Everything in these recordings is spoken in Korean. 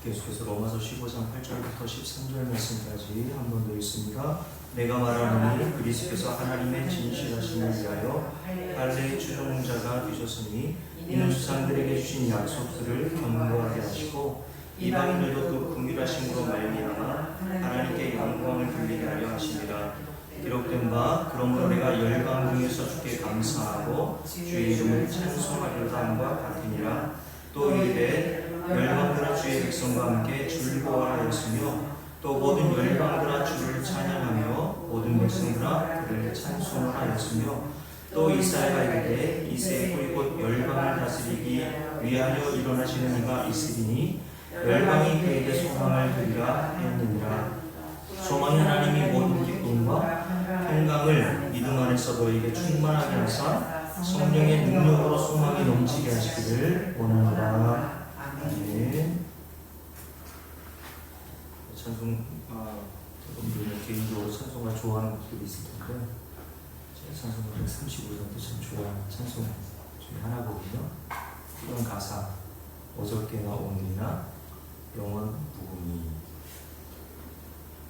계속해서 로마서 15장 8절부터 13절 말씀까지 한 번 더 읽습니다. 내가 말하노니 그리스도께서 하나님의 진실하심을 위하여 할례의 추종자가 되셨으니 이는 조상들에게 주신 약속들을 견고하게 하시고 이방인들도 그 긍휼하심으로 말미암아 하나님께 영광을 돌리게 하려 하심이라. 기록된 바 그러므로 내가 열방 중에서 주께 감사하고 주의 이름을 찬송하려다 함과 같으니라. 또 이르되 열방들아 주의 백성과 함께 즐거워하였으며 또 모든 열방들아 주를 찬양하며 모든 백성들아 그를 찬송하였으며 또 이사야가 이르되 이새의 뿌리 곧 열방을 다스리기 위하여 일어나시는 이가 있으리니 열방이 그에게 소망을 드리라 하였느니라. 소망이 하나님이 모든 기쁨과 평강을 믿음 안에서 너에게 충만하게 하사 성령의 능력으로 소망이 넘치게 하시기를 원하노라. 아멘. 찬송, 여러분들은 개인적으로 찬송을 좋아하는 곡들이 있을 텐데 제가 찬송을 135장도 참 좋아하는 찬송 중에 하나거든요. 이런 가사, 어저께나 오늘이나 영원 부흥이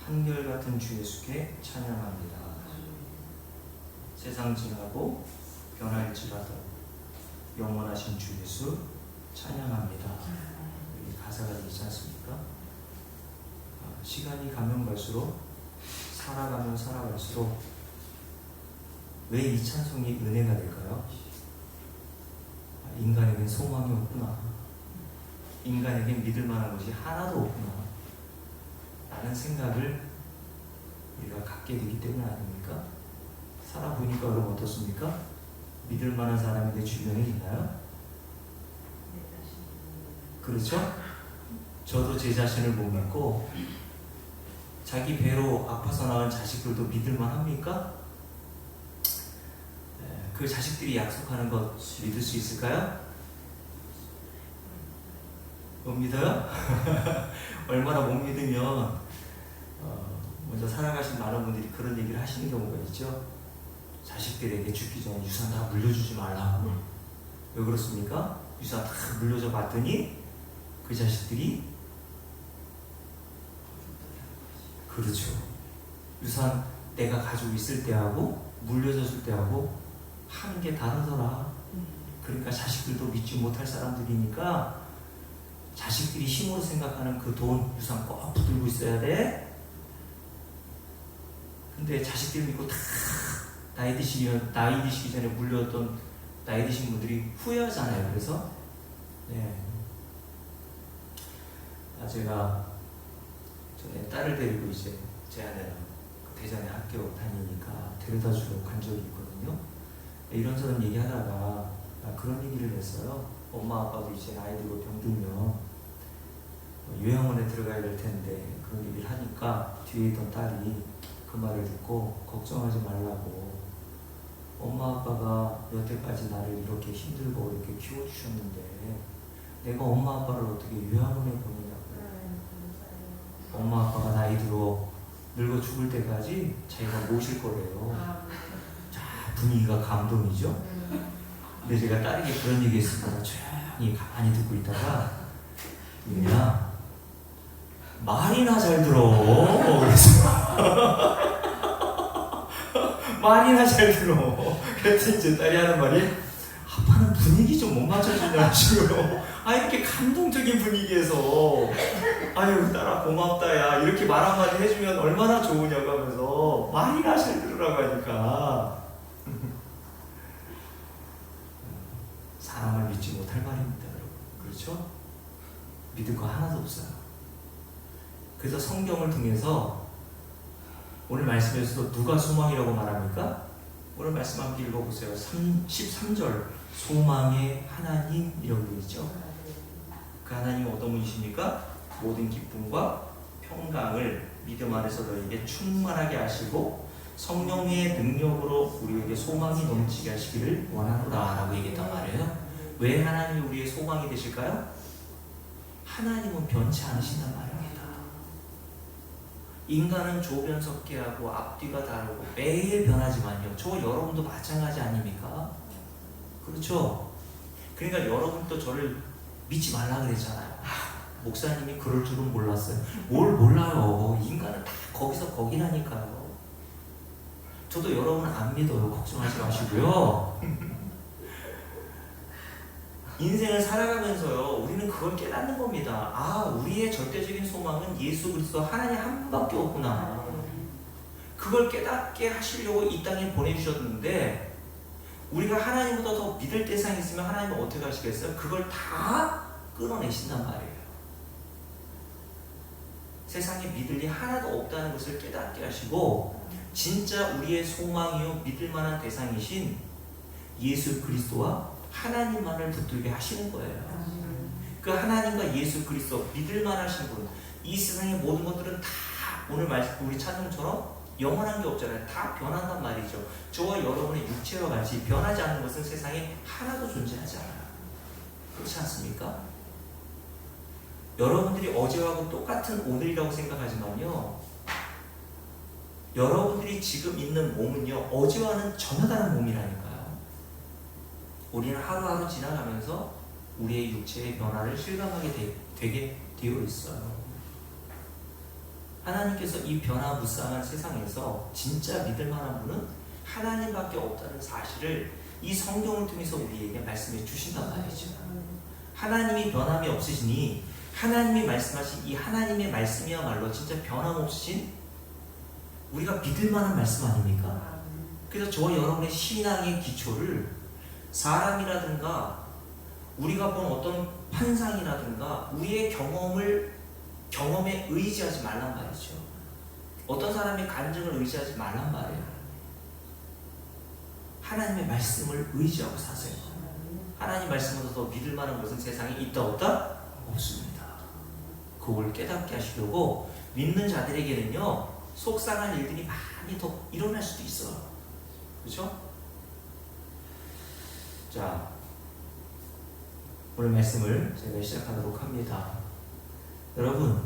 한결같은 주 예수께 찬양합니다. 세상 지나고 변할지라도 영원하신 주 예수 찬양합니다. 여기 가사가 있지 않습니까? 시간이 가면 갈수록 살아가면 살아갈수록 왜 이 찬송이 은혜가 될까요? 인간에겐 소망이 없구나. 인간에겐 믿을 만한 것이 하나도 없구나. 라는 생각을 우리가 갖게 되기 때문 아닙니까? 살아보니까 여러분 어떻습니까? 믿을 만한 사람이 내 주변에 있나요? 그렇죠? 저도 제 자신을 못 믿고 자기 배로 아파서 낳은 자식들도 믿을만 합니까? 그 자식들이 약속하는 것 믿을 수 있을까요? 못 믿어요? 얼마나 못 믿으면 먼저 살아가신 많은 분들이 그런 얘기를 하시는 경우가 있죠. 자식들에게 죽기 전에 유산 다 물려주지 말라고. 왜 그렇습니까? 유산 다 물려줘 봤더니 그 자식들이 그렇죠. 유산 내가 가지고 있을 때하고 물려줬을 때하고 하는 게 다르더라. 그러니까 자식들도 믿지 못할 사람들이니까 자식들이 힘으로 생각하는 그 돈 유산 꼭 붙들고 있어야 돼. 근데 자식들 믿고 다 나이 드시기 전에 물려줬던 나이 드신 분들이 후회하잖아요. 그래서 제가 전에 딸을 데리고 이제 제 아내랑 대전에 학교 다니니까 데려다 주러 간 적이 있거든요. 이런저런 얘기하다가 그런 얘기를 했어요. 엄마 아빠도 이제 나이 들고 병들면 요양원에 들어가야 될 텐데 그런 얘기를 하니까 뒤에 있던 딸이 그 말을 듣고 걱정하지 말라고, 엄마 아빠가 여태까지 나를 이렇게 힘들고 이렇게 키워주셨는데 내가 엄마 아빠를 어떻게 요양원에 보내냐고. 엄마 아빠가 나이 들어 늙어 죽을 때까지 자기가 모실 거래요. 자, 분위기가 감동이죠. 근데 제가 딸에게 그런 얘기 했으니까 조용히 가만히 듣고 있다가 야 말이나 잘 들어. 그래서 말이나 잘 들어. 그랬더니 이제 딸이 하는 말이 아빠는 분위기 좀 못 맞춰주냐 지금. 이렇게 감동적인 분위기에서 아유 딸아 고맙다 야 이렇게 말 한마디 해주면 얼마나 좋으냐고 하면서 말이나 잘 들으라고 하니까 사람을 믿지 못할 말입니다, 여러분. 그렇죠? 믿을 거 하나도 없어요. 그래서 성경을 통해서 오늘 말씀에서도 누가 소망이라고 말합니까? 오늘 말씀 함께 읽어보세요. 13절 소망의 하나님이라고 되어 있죠. 그 하나님은 어떤 분이십니까? 모든 기쁨과 평강을 믿음 안에서 너에게 충만하게 하시고 성령의 능력으로 우리에게 소망이 넘치게 하시기를 원하노라 라고 얘기했단 말이에요. 왜 하나님이 우리의 소망이 되실까요? 하나님은 변치 않으신단 말입니다. 인간은 조변석계하고 앞뒤가 다르고 매일 변하지만요. 저 여러분도 마찬가지 아닙니까? 그렇죠? 그러니까 여러분도 저를 믿지 말라 그랬잖아요. 목사님이 그럴 줄은 몰랐어요. 뭘 몰라요. 인간은 다 거기서 거기라니까요. 저도 여러분 안 믿어요. 걱정하지 마시고요. 인생을 살아가면서요, 우리는 그걸 깨닫는 겁니다. 아, 우리의 절대적인 소망은 예수 그리스도 하나님 한 분밖에 없구나. 그걸 깨닫게 하시려고 이 땅에 보내주셨는데, 우리가 하나님보다 더 믿을 대상이 있으면 하나님은 어떻게 하시겠어요? 그걸 다 끌어내신단 말이에요. 세상에 믿을 리 하나도 없다는 것을 깨닫게 하시고, 진짜 우리의 소망이요 믿을 만한 대상이신 예수 그리스도와 하나님만을 붙들게 하시는 거예요. 그 하나님과 예수 그리스도 믿을 만하신 분, 이 세상의 모든 것들은 다 오늘 말씀 우리 찬송처럼 영원한 게 없잖아요. 다 변한단 말이죠. 저와 여러분의 육체와 같이 변하지 않는 것은 세상에 하나도 존재하지 않아요. 그렇지 않습니까? 여러분들이 어제하고 똑같은 오늘이라고 생각하지만요, 여러분들이 지금 있는 몸은요, 어제와는 전혀 다른 몸이라니까요. 우리는 하루하루 지나가면서 우리의 육체의 변화를 실감하게 되게 되어 있어요. 하나님께서 이 변화무쌍한 세상에서 진짜 믿을 만한 분은 하나님밖에 없다는 사실을 이 성경을 통해서 우리에게 말씀해 주신단 말이죠. 하나님이 변함이 없으시니 하나님이 말씀하신 이 하나님의 말씀이야말로 진짜 변함없으신 우리가 믿을 만한 말씀 아닙니까? 그래서 저와 여러분의 신앙의 기초를 사람이라든가 우리가 본 어떤 환상이라든가 우리의 경험에 의지하지 말란 말이죠. 어떤 사람의 간증을 의지하지 말란 말이에요. 하나님의 말씀을 의지하고 사세요. 하나님 말씀보다 더 믿을 만한 것은 세상에 있다 없다? 없습니다. 그걸 깨닫게 하시려고 믿는 자들에게는요, 속상한 일들이 많이 더 일어날 수도 있어요. 그렇죠? 자, 오늘 말씀을 제가 시작하도록 합니다. 여러분,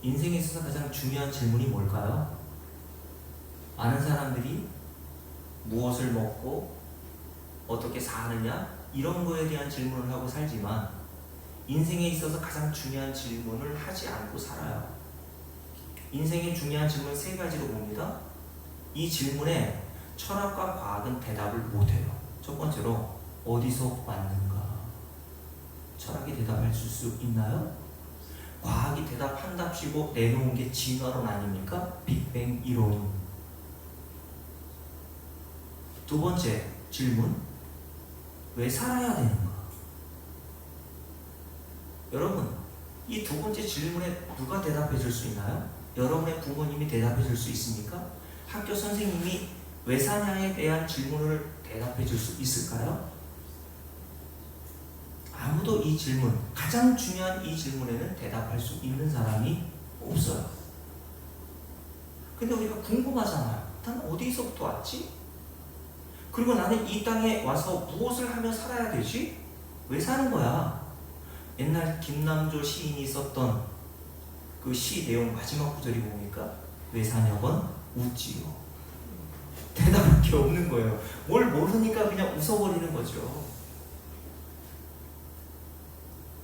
인생에 있어서 가장 중요한 질문이 뭘까요? 많은 사람들이 무엇을 먹고 어떻게 사느냐 이런 거에 대한 질문을 하고 살지만 인생에 있어서 가장 중요한 질문을 하지 않고 살아요. 인생의 중요한 질문 세 가지로 봅니다. 이 질문에 철학과 과학은 대답을 못해요. 첫 번째로 어디서 왔는가? 철학이 대답할 수 있나요? 과학이 대답한답시고 내놓은 게 진화론 아닙니까? 빅뱅 이론. 두 번째 질문, 왜 살아야 되는가? 여러분, 이 두 번째 질문에 누가 대답해 줄 수 있나요? 여러분의 부모님이 대답해 줄 수 있습니까? 학교 선생님이 왜 사냐에 대한 질문을 대답해 줄 수 있을까요? 아무도 이 질문, 가장 중요한 이 질문에는 대답할 수 있는 사람이 없어요. 근데 우리가 궁금하잖아요. 난 어디서부터 왔지? 그리고 나는 이 땅에 와서 무엇을 하며 살아야 되지? 왜 사는 거야? 옛날 김남조 시인이 썼던 그 시 내용 마지막 구절이 뭡니까? 왜 사냐건 웃지요. 대답할 게 없는 거예요. 뭘 모르니까 그냥 웃어버리는 거죠.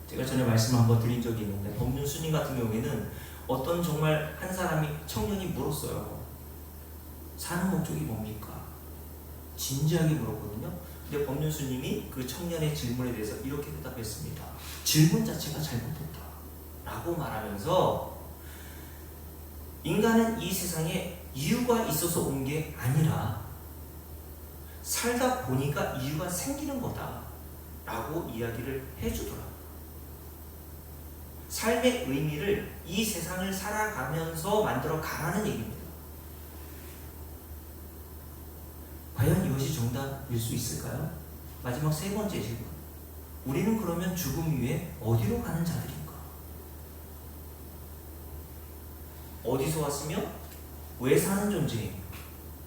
제가 전에 말씀 한번 드린 적이 있는데, 법륜 스님 같은 경우에는 어떤 정말 한 사람이 청년이 물었어요. 사는 목적이 뭡니까? 진지하게 물었거든요. 근데 법륜 스님이 그 청년의 질문에 대해서 이렇게 대답했습니다. 질문 자체가 잘못됐다 라고 말하면서, 인간은 이 세상에 이유가 있어서 온 게 아니라 살다 보니까 이유가 생기는 거다 라고 이야기를 해주더라고요. 삶의 의미를 이 세상을 살아가면서 만들어 가라는 얘기입니다. 과연 이것이 정답일 수 있을까요? 마지막 세 번째 질문, 우리는 그러면 죽음 이후에 어디로 가는 자들인가? 어디서 왔으며 왜 사는 존재인가?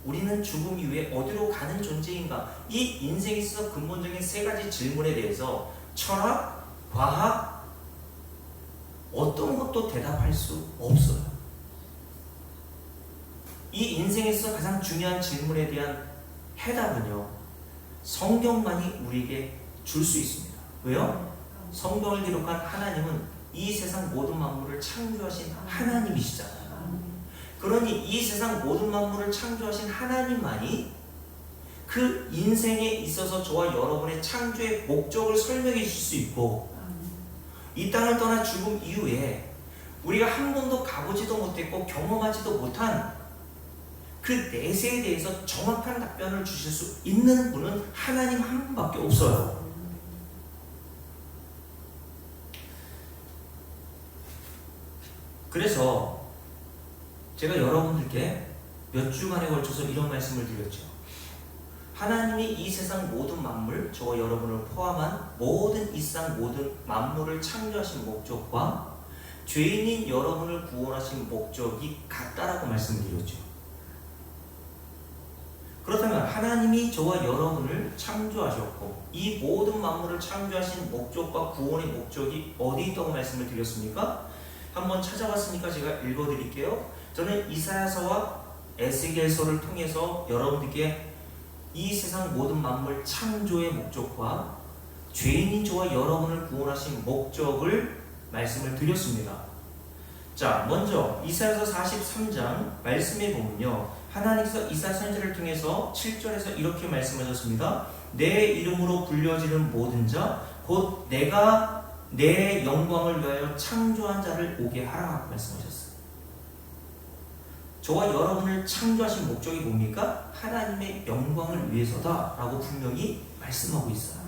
우리는 죽음 이후에 어디로 가는 존재인가? 이 인생에 있어서 근본적인 세 가지 질문에 대해서 철학, 과학, 어떤 것도 대답할 수 없어요. 이 인생에서 가장 중요한 질문에 대한 해답은요, 성경만이 우리에게 줄 수 있습니다. 왜요? 성경을 기록한 하나님은 이 세상 모든 만물을 창조하신 하나님이시잖아요. 그러니 이 세상 모든 만물을 창조하신 하나님만이 그 인생에 있어서 저와 여러분의 창조의 목적을 설명해 주실 수 있고, 이 땅을 떠나 죽음 이후에 우리가 한 번도 가보지도 못했고 경험하지도 못한 그 내세에 대해서 정확한 답변을 주실 수 있는 분은 하나님 한 분밖에 없어요. 그래서 제가 여러분들께 몇 주간에 걸쳐서 이런 말씀을 드렸죠. 하나님이 이 세상 모든 만물, 저와 여러분을 포함한 모든 이 세상 모든 만물을 창조하신 목적과 죄인인 여러분을 구원하신 목적이 같다라고 말씀드렸죠. 그렇다면 하나님이 저와 여러분을 창조하셨고 이 모든 만물을 창조하신 목적과 구원의 목적이 어디 있다고 말씀을 드렸습니까? 한번 찾아봤으니까 제가 읽어드릴게요. 저는 이사야서와 에스겔서를 통해서 여러분들께 이 세상 모든 만물 창조의 목적과 죄인인 저와 여러분을 구원하신 목적을 말씀을 드렸습니다. 자, 먼저 이사야서 43장 말씀에 보면요, 하나님께서 이사야 선지자를 통해서 7절에서 이렇게 말씀하셨습니다. 내 이름으로 불려지는 모든 자 곧 내가 내 영광을 위하여 창조한 자를 오게 하라 말씀하셨어요. 저와 여러분을 창조하신 목적이 뭡니까? 하나님의 영광을 위해서다 라고 분명히 말씀하고 있어요.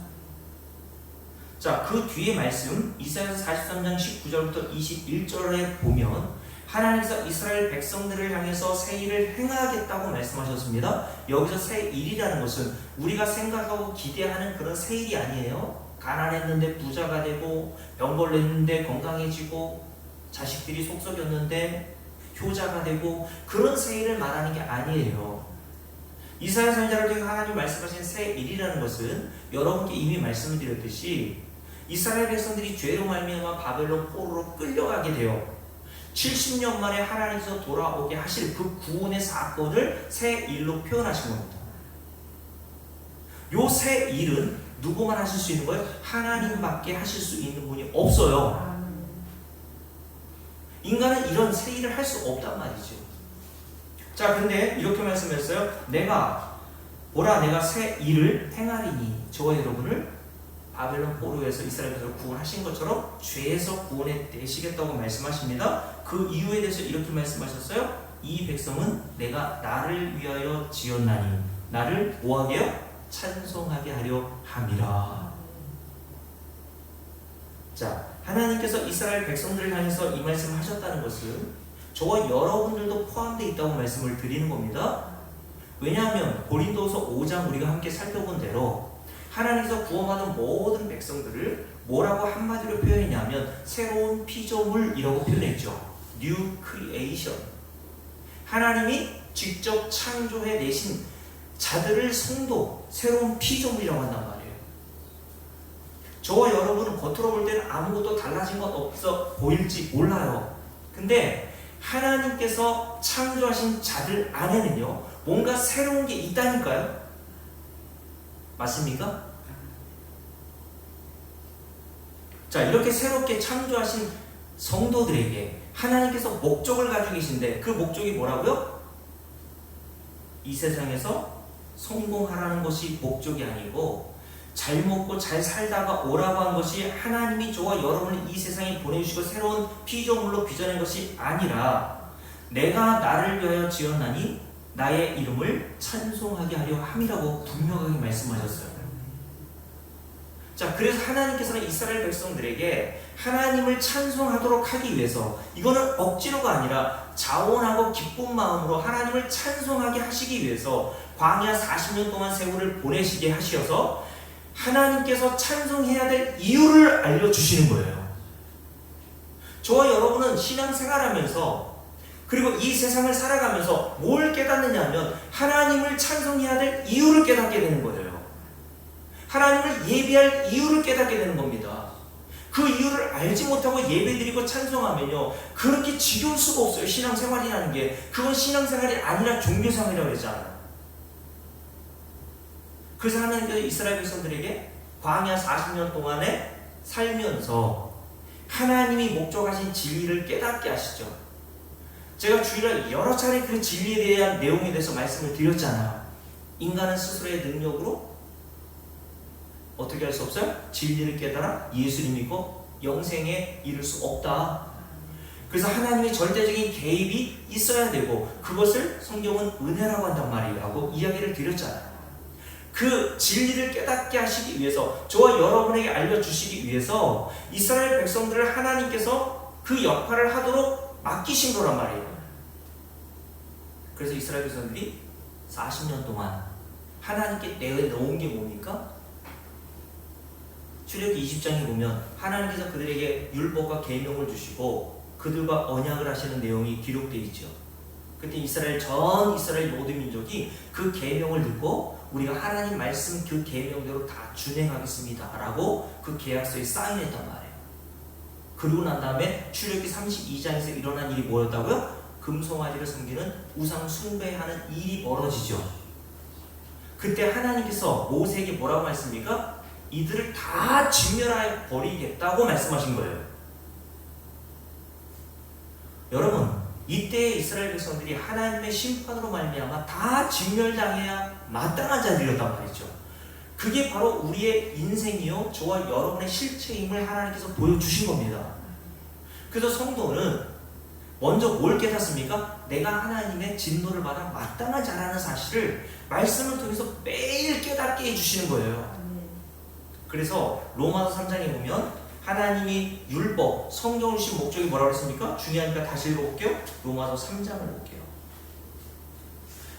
자, 그 뒤에 말씀 이사야서 43장 19절부터 21절에 보면 하나님께서 이스라엘 백성들을 향해서 새 일을 행하겠다고 말씀하셨습니다. 여기서 새 일이라는 것은 우리가 생각하고 기대하는 그런 새 일이 아니에요. 가난했는데 부자가 되고, 병걸렸는데 건강해지고, 자식들이 속썩였는데 효자가 되고, 그런 새 일을 말하는 게 아니에요. 이사야 선지자를 통해 하나님 말씀하신 새 일이라는 것은 여러분께 이미 말씀을 드렸듯이 이스라엘 백성들이 죄로 말미암아 바벨론 포로로 끌려가게 되어 70년 만에 하나님께서 돌아오게 하실 그 구원의 사건을 새 일로 표현하신 겁니다. 요 새 일은 누구만 하실 수 있는 거예요? 하나님밖에 하실 수 있는 분이 없어요. 인간은 이런 새 일을 할 수 없단 말이죠. 자, 근데 이렇게 말씀했어요. 내가 새 일을 행하리니 저와 여러분을 바벨론 포로에서 이스라엘 백성을 구원하신 것처럼 죄에서 구원해 내시겠다고 말씀하십니다. 그 이유에 대해서 이렇게 말씀하셨어요. 이 백성은 내가 나를 위하여 지었나니 나를 뭐하게요? 찬송하게 하려 함이라. 자, 하나님께서 이스라엘 백성들을 향해서 이 말씀을 하셨다는 것은 저와 여러분들도 포함되어 있다고 말씀을 드리는 겁니다. 왜냐하면 고린도서 5장 우리가 함께 살펴본 대로 하나님께서 구원받은 모든 백성들을 뭐라고 한마디로 표현했냐면 새로운 피조물이라고 표현했죠. New Creation. 하나님이 직접 창조해 내신 자들을 성도, 새로운 피조물이라고 한단 말이에요. 저와 여러분은 겉으로 볼 때는 아무것도 달라진 것 없어 보일지 몰라요. 근데 하나님께서 창조하신 자들 안에는요, 뭔가 새로운 게 있다니까요. 맞습니까? 자, 이렇게 새롭게 창조하신 성도들에게 하나님께서 목적을 가지고 계신데 그 목적이 뭐라고요? 이 세상에서 성공하라는 것이 목적이 아니고 잘 먹고 잘 살다가 오라고 한 것이 하나님이 저와 여러분을 이 세상에 보내주시고 새로운 피조물로 빚어낸 것이 아니라 내가 나를 위하여 지었나니 나의 이름을 찬송하게 하려 함이라고 분명하게 말씀하셨어요. 자, 그래서 하나님께서는 이스라엘 백성들에게 하나님을 찬송하도록 하기 위해서, 이거는 억지로가 아니라 자원하고 기쁜 마음으로 하나님을 찬송하게 하시기 위해서 광야 40년 동안 세월을 보내시게 하셔서 하나님께서 찬송해야 될 이유를 알려주시는 거예요. 저와 여러분은 신앙생활하면서 그리고 이 세상을 살아가면서 뭘 깨닫느냐 하면 하나님을 찬송해야 될 이유를 깨닫게 되는 거예요. 하나님을 예배할 이유를 깨닫게 되는 겁니다. 그 이유를 알지 못하고 예배드리고 찬송하면요, 그렇게 지겨울 수가 없어요. 신앙생활이라는 게. 그건 신앙생활이 아니라 종교생활이라고 그러잖아요. 그래서 하나님께서 이스라엘 백성들에게 광야 40년 동안에 살면서 하나님이 목적하신 진리를 깨닫게 하시죠. 제가 주일날 여러 차례 그 진리에 대한 내용에 대해서 말씀을 드렸잖아요. 인간은 스스로의 능력으로 어떻게 할 수 없어요? 진리를 깨달아 예수를 믿고 영생에 이를 수 없다. 그래서 하나님의 절대적인 개입이 있어야 되고 그것을 성경은 은혜라고 한단 말이라고 이야기를 드렸잖아요. 그 진리를 깨닫게 하시기 위해서 저와 여러분에게 알려주시기 위해서 이스라엘 백성들을 하나님께서 그 역할을 하도록 맡기신 거란 말이에요. 그래서 이스라엘 백성들이 40년 동안 하나님께 내어놓은 게 뭡니까? 출애굽기 20장에 보면 하나님께서 그들에게 율법과 계명을 주시고 그들과 언약을 하시는 내용이 기록되어 있죠. 그때 전 이스라엘 모든 민족이 그 계명을 듣고 우리가 하나님 말씀 그 계명대로 다 준행하겠습니다 라고 그 계약서에 사인했단 말이에요. 그리고 난 다음에 출애굽기 32장에서 일어난 일이 뭐였다고요? 금송아지를 섬기는 우상 숭배하는 일이 벌어지죠. 그때 하나님께서 모세에게 뭐라고 말씀입니까? 이들을 다 진멸하여 버리겠다고 말씀하신 거예요. 여러분, 이때 이스라엘 백성들이 하나님의 심판으로 말미암아 다 진멸당해야 마땅한 자들이었단 말이죠. 그게 바로 우리의 인생이요 저와 여러분의 실체임을 하나님께서 보여주신 겁니다. 그래서 성도는 먼저 뭘 깨닫습니까? 내가 하나님의 진노를 받아 마땅한 자라는 사실을 말씀을 통해서 매일 깨닫게 해주시는 거예요. 그래서 로마서 3장에 보면 하나님이 율법, 성경을 주신 목적이 뭐라고 했습니까? 중요하니까 다시 읽어볼게요. 로마서 3장을 볼게요.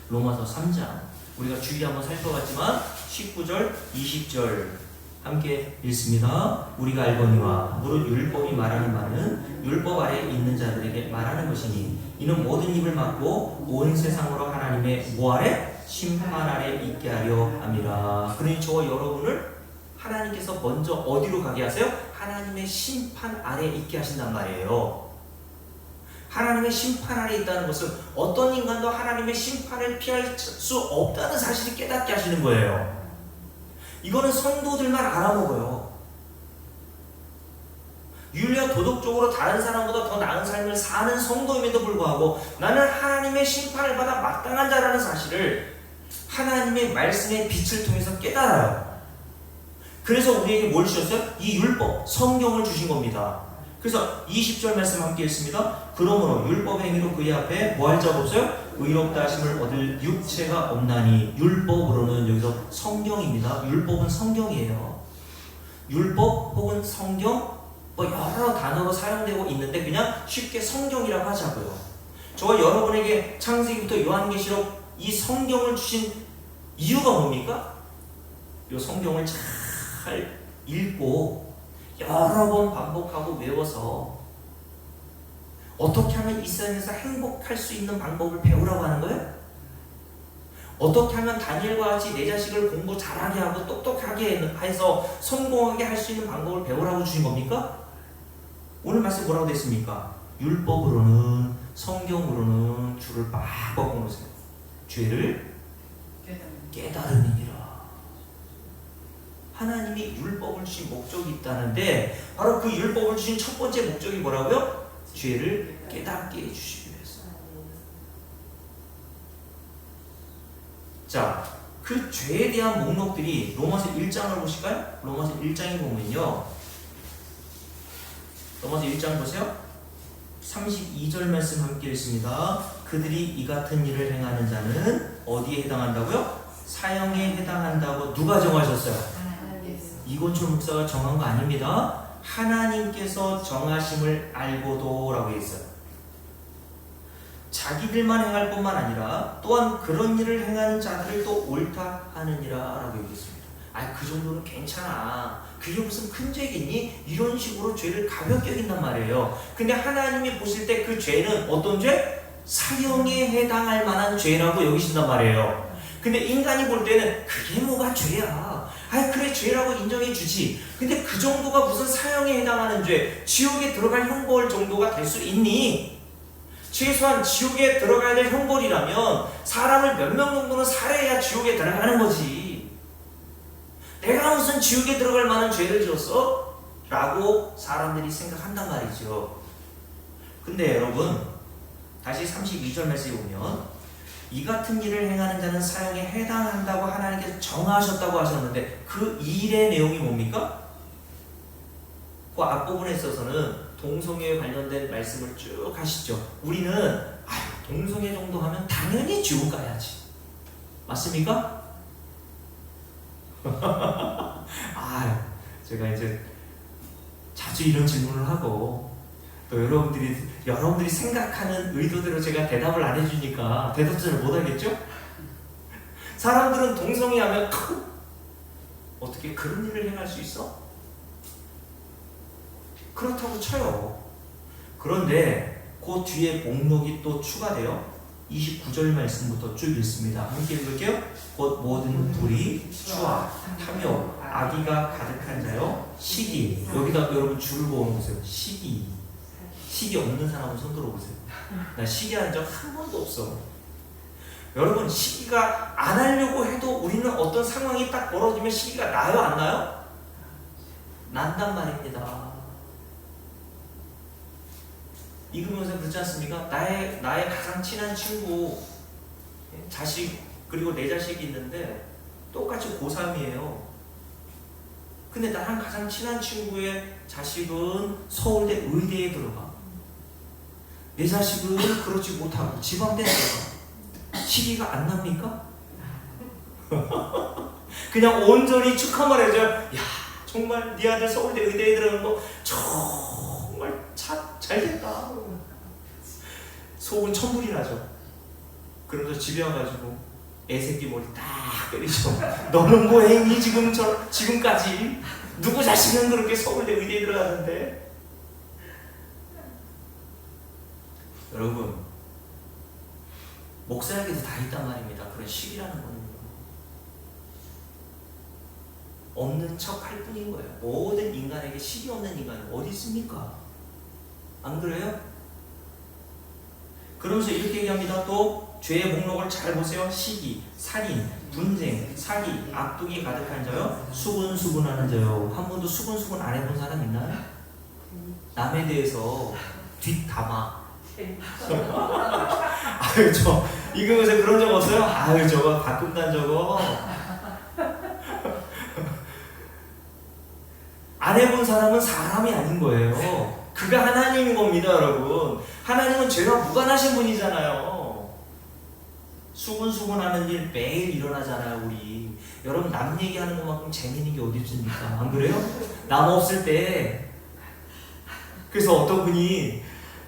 로마서 3장 우리가 주일에 한번 살펴봤지만 19절, 20절 함께 읽습니다. 우리가 알거니와 무릇 율법이 말하는 말은 율법 아래에 있는 자들에게 말하는 것이니 이는 모든 입을 막고 온 세상으로 하나님의 뭐 아래? 심판 아래 있게 하려 함이라. 그러니 저와 여러분을 하나님께서 먼저 어디로 가게 하세요? 하나님의 심판 아래 있게 하신단 말이에요. 하나님의 심판 아래 있다는 것은 어떤 인간도 하나님의 심판을 피할 수 없다는 사실을 깨닫게 하시는 거예요. 이거는 성도들만 알아먹어요. 윤리와 도덕적으로 다른 사람보다 더 나은 삶을 사는 성도임에도 불구하고 나는 하나님의 심판을 받아 마땅한 자라는 사실을 하나님의 말씀의 빛을 통해서 깨달아요. 그래서 우리에게 뭘 주셨어요? 이 율법, 성경을 주신 겁니다. 그래서 20절 말씀 함께 읽습니다. 그러므로 율법 행위로 그의 앞에 뭐 할 자가 없어요? 의롭다 하심을 얻을 육체가 없나니. 율법으로는 여기서 성경입니다. 율법은 성경이에요. 율법 혹은 성경 뭐 여러 단어로 사용되고 있는데 그냥 쉽게 성경이라고 하자고요. 저와 여러분에게 창세기부터 요한계시록 이 성경을 주신 이유가 뭡니까? 이 성경을 잘 읽고 여러 번 반복하고 외워서 어떻게 하면 이 세상에서 행복할 수 있는 방법을 배우라고 하는 거예요? 어떻게 하면 다니엘과 같이 내 자식을 공부 잘하게 하고 똑똑하게 해서 성공하게 할 수 있는 방법을 배우라고 주신 겁니까? 오늘 말씀 뭐라고 됐습니까? 율법으로는 성경으로는 주를 막 먹어놓으세요. 죄를 깨달음이니라. 하나님이 율법을 주신 목적이 있다는데 바로 그 율법을 주신 첫 번째 목적이 뭐라고요? 죄를 깨닫게 해주시기 위해서. 자, 그 죄에 대한 목록들이 로마서 1장을 보실까요? 로마서 1장에 보면요, 로마서 1장 보세요. 32절 말씀 함께 읽습니다. 그들이 이 같은 일을 행하는 자는 어디에 해당한다고요? 사형에 해당한다고 누가 정하셨어요? 이건철 목사가 정한 거 아닙니다. 하나님께서 정하심을 알고도 라고 했어요. 자기들만 행할 뿐만 아니라 또한 그런 일을 행하는 자들을 또 옳다 하느니라 라고 얘기했습니다. 그 정도는 괜찮아. 그게 무슨 큰 죄겠니? 이런 식으로 죄를 가볍게 여긴단 말이에요. 근데 하나님이 보실 때 그 죄는 어떤 죄? 사형에 해당할 만한 죄라고 여기신단 말이에요. 근데 인간이 볼 때는 그게 뭐가 죄야? 그래 죄라고 인정해 주지. 근데 그 정도가 무슨 사형에 해당하는 죄, 지옥에 들어갈 형벌 정도가 될 수 있니? 최소한 지옥에 들어가야 될 형벌이라면 사람을 몇 명 정도는 살해야 지옥에 들어가는 거지. 내가 무슨 지옥에 들어갈 만한 죄를 지었어? 라고 사람들이 생각한단 말이죠. 근데 여러분, 다시 32절 말씀에 보면 이 같은 일을 행하는 자는 사형에 해당한다고 하나님께서 정하셨다고 하셨는데 그 일의 내용이 뭡니까? 그 앞부분에 있어서는 동성애에 관련된 말씀을 쭉 하시죠. 우리는 동성애 정도 하면 당연히 지옥 가야지. 맞습니까? 제가 이제 자주 이런 질문을 하고 또 여러분들이 생각하는 의도대로 제가 대답을 안 해주니까 대답을 못 하겠죠? 사람들은 동성애 하면 어떻게 그런 일을 행할 수 있어? 그렇다고 쳐요. 그런데 그 뒤에 목록이 또 추가돼요. 29절 말씀부터 쭉 읽습니다. 함께 읽을게요. 곧 모든 불의, 추악, 탐욕, 악의가 가득한 자요, 시기. 여기다 여러분 줄을 그어보세요. 시기 없는 사람은 손 들어보세요. 나 시기하는 적 한 번도 없어. 여러분, 시기가 안 하려고 해도 우리는 어떤 상황이 딱 벌어지면 시기가 나요, 안 나요? 난단 말입니다. 읽으면서 그렇지 않습니까? 나의 가장 친한 친구, 자식, 그리고 내 자식이 있는데 똑같이 고3이에요. 근데 나랑 가장 친한 친구의 자식은 서울대 의대에 들어가. 내 자식은 그렇지 못하고 지방대 들어가. 시기가 안 납니까? 그냥 온전히 축하만 해줘요. 야, 정말 네 아들 서울대 의대에 들어간 거 정말 잘 됐다. 속은 천불이 나죠. 그러면서 집에 와가지고 애새끼 머리 딱 때리죠. 너는 뭐 했니 지금까지? 누구 자식은 그렇게 서울대 의대에 들어갔는데? 여러분, 목사에게도 다 있단 말입니다. 그런 시기라는 거는요. 없는 척 할 뿐인 거예요. 모든 인간에게 시기 없는 인간이 어디 있습니까? 안 그래요? 그러면서 이렇게 얘기합니다. 또 죄의 목록을 잘 보세요. 시기, 살인, 분쟁, 사기, 악독이 가득한 자요, 수군수군하는 자요. 한 번도 수군수군 안 해본 사람 있나요? 남에 대해서 뒷담화. 저 읽으면서 그런 적 없어요? 저거 가끔 난 저거 안 해본 사람은 사람이 아닌 거예요. 그가 하나님인 겁니다, 여러분. 하나님은 죄와 무관하신 분이잖아요. 수군수군하는 일 매일 일어나잖아요, 우리. 여러분, 남 얘기하는 것만큼 재밌는 게 어디 있습니까? 안 그래요? 남 없을 때. 그래서 어떤 분이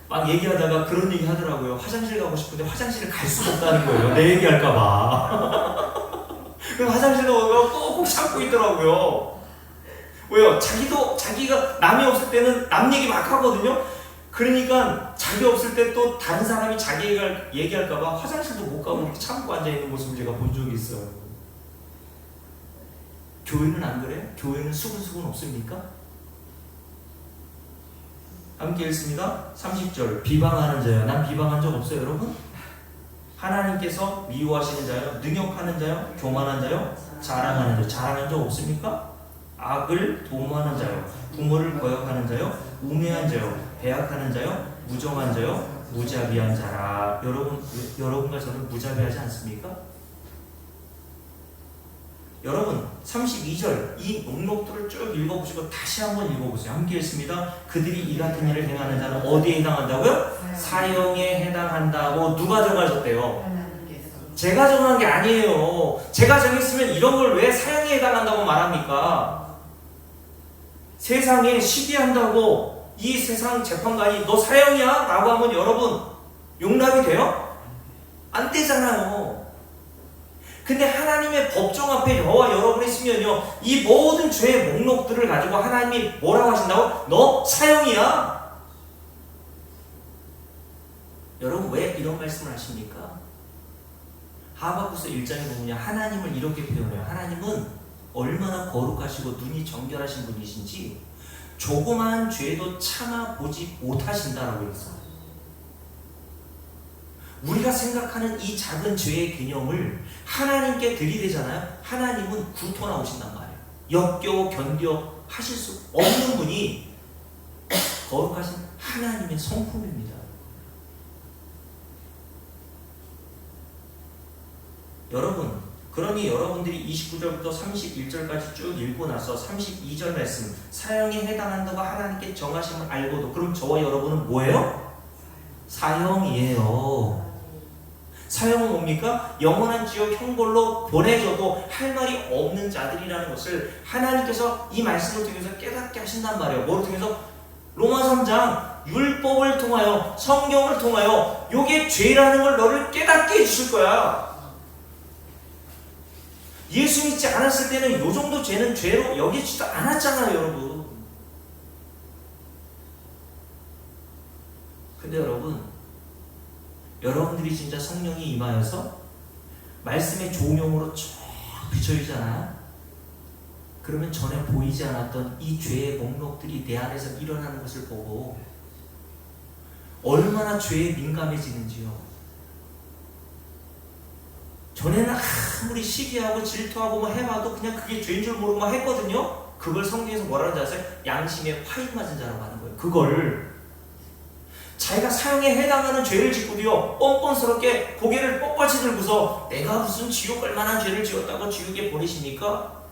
막 얘기하다가 그런 얘기 하더라고요. 화장실 가고 싶은데 화장실을 갈 수가 없다는 거예요. 내 얘기할까봐. 그래서 화장실 가고 꼭꼭 참고 있더라고요. 왜요? 자기가 남이 없을 때는 남 얘기 막 하거든요. 그러니까 자기 없을 때 또 다른 사람이 자기 얘기할까봐 화장실도 못 가고 이렇게 참고 앉아있는 모습을 제가 본 적이 있어요. 교회는 안 그래요? 교회는 수군수군 없습니까? 함께 읽습니다. 30절. 비방하는 자요. 난 비방한 적 없어요, 여러분? 하나님께서 미워하시는 자요, 능욕하는 자요, 교만한 자요, 자랑하는 자요. 자랑한 적 없습니까? 악을 도모하는 자요, 부모를 거역하는 자요, 우매한 자요, 배약하는 자요, 무정한 자요, 무자비한 자라. 여러분과 저는 무자비하지 않습니까? 여러분, 32절 이 목록들을 쭉 읽어보시고 다시 한번 읽어보세요. 함께 읽습니다. 그들이 이 같은 일을 행하는 자는 어디에 해당한다고요? 사형에 해당한다고 누가 정하셨대요? 제가 정한 게 아니에요. 제가 정했으면 이런 걸 왜 사형에 해당한다고 말합니까? 세상에 시기한다고 이 세상 재판관이 너 사형이야? 라고 하면 여러분 용납이 돼요? 안 되잖아요. 근데 하나님의 법정 앞에 저와 여러분이 있으면요, 이 모든 죄의 목록들을 가지고 하나님이 뭐라고 하신다고? 너 사형이야. 여러분, 왜 이런 말씀을 하십니까? 하박국서 1장에 보면 하나님을 이렇게 표현해요. 하나님은 얼마나 거룩하시고 눈이 정결하신 분이신지 조그마한 죄도 참아보지 못하신다라고 했어요. 우리가 생각하는 이 작은 죄의 개념을 하나님께 들이대잖아요. 하나님은 구토 나오신단 말이에요. 역겨워 견뎌 하실 수 없는 분이 거룩하신 하나님의 성품입니다. 여러분, 그러니 여러분들이 29절부터 31절까지 쭉 읽고 나서 32절 말씀, 사형에 해당한다고 하나님께 정하심을 알고도, 그럼 저와 여러분은 뭐예요? 사형이에요. 사형은 뭡니까? 영원한 지옥 형벌로 보내줘도 할 말이 없는 자들이라는 것을 하나님께서 이 말씀을 통해서 깨닫게 하신단 말이에요. 뭐를 통해서? 로마 3장 율법을 통하여, 성경을 통하여 요게 죄라는 걸 너를 깨닫게 해주실 거야. 예수 믿지 않았을 때는 요 정도 죄는 죄로 여기지도 않았잖아요, 여러분. 근데 여러분들이 진짜 성령이 임하여서 말씀의 조명으로 쭉 비춰지잖아요. 그러면 전에 보이지 않았던 이 죄의 목록들이 내 안에서 일어나는 것을 보고 얼마나 죄에 민감해지는지요. 전에는 아무리 시기하고 질투하고 뭐 해봐도 그냥 그게 죄인 줄 모르고 막 했거든요. 그걸 성경에서 뭐라는 줄 아세요? 양심에 화인 맞은 자라고 하는 거예요. 그걸 자기가 사형에 해당하는 죄를 짓고도요, 뻔뻔스럽게 고개를 뻣뻣이 들고서 내가 무슨 지옥 갈 만한 죄를 지었다고 지옥에 보내십니까?